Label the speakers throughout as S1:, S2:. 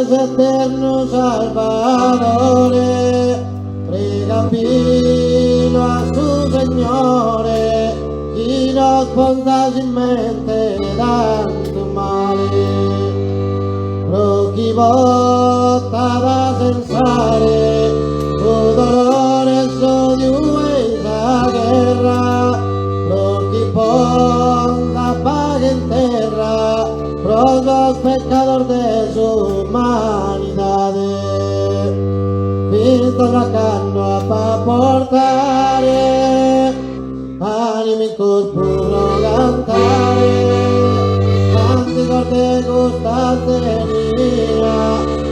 S1: Eterno Salvatore, prega fino a su Signore, chi nos bondademente tanto male, lo chi vota da pensare, tu dolore so di questa guerra, lo chi ponda paga en terra, los pecadores de su humanidad, visto la canoa pa' portare, animi puro cantare, canticos de gustateria,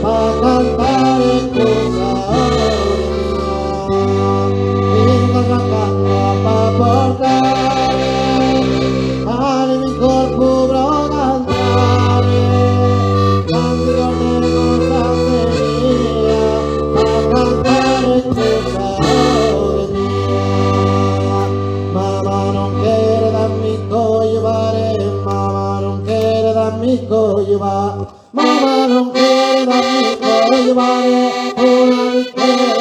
S1: pa' cantare cosa visto la canoa pa' portare, animi puro mamma non queda mi cuore llevare una richiesta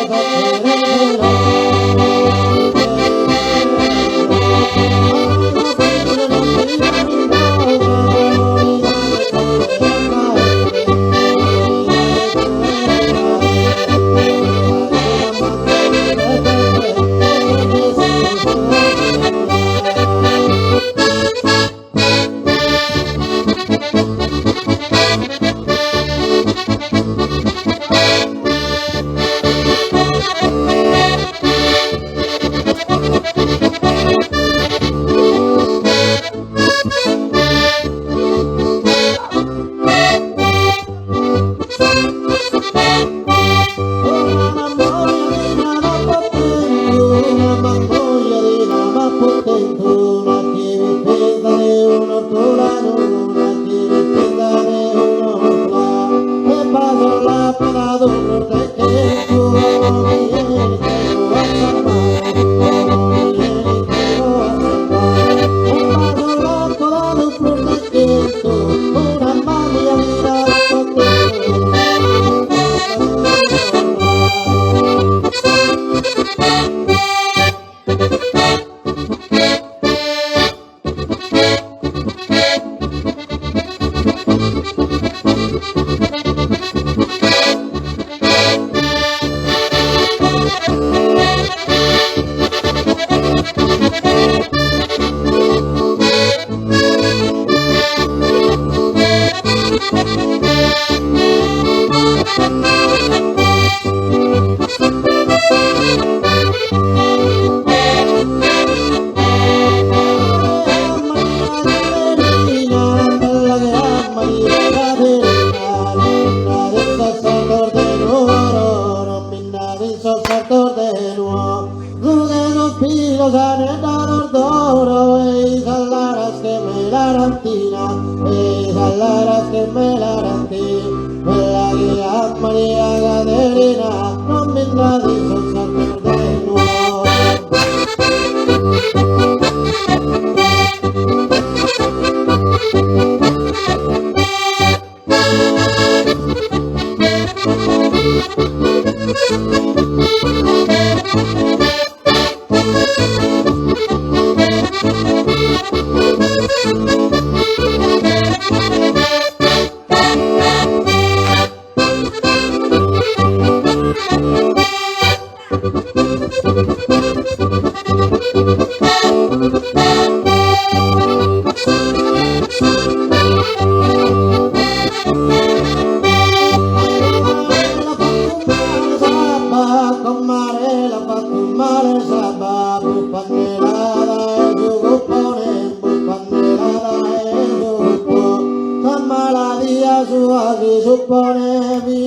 S1: María Gadelina, no me nadie son de nuevo.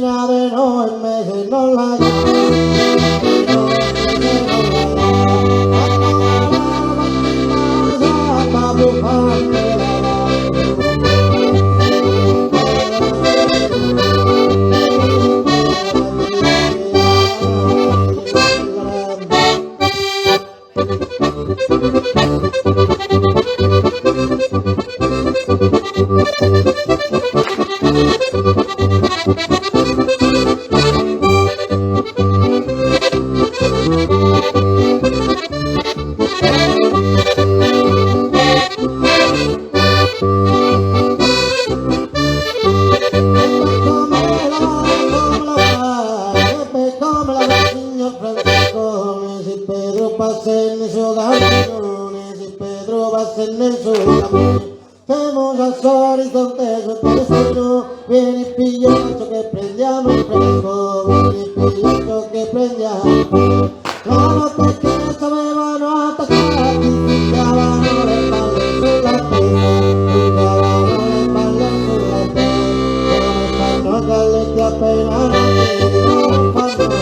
S1: Marina de no en meses no la en su caminones y Pedro va en su camino. Vemos los horizontes de perezoso, viene y pillo macho que prendía muy fresco, viene y pillo que prendía muy fresco. Claro que sabe mano a atacar, y ya va no le vale su la pena, y ya va no le vale su la pena, no me caliente apenas no te no pa' no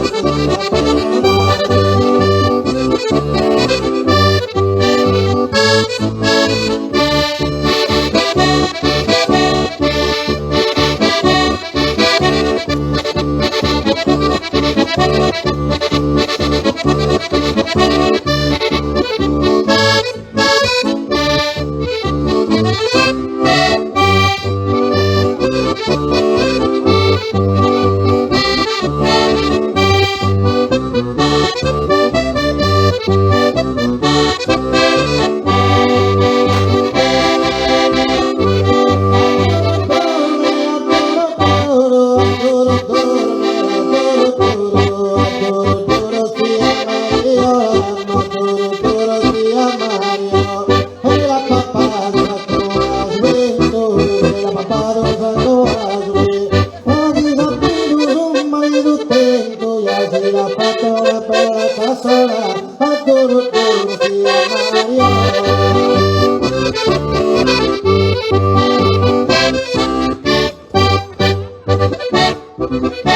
S1: María.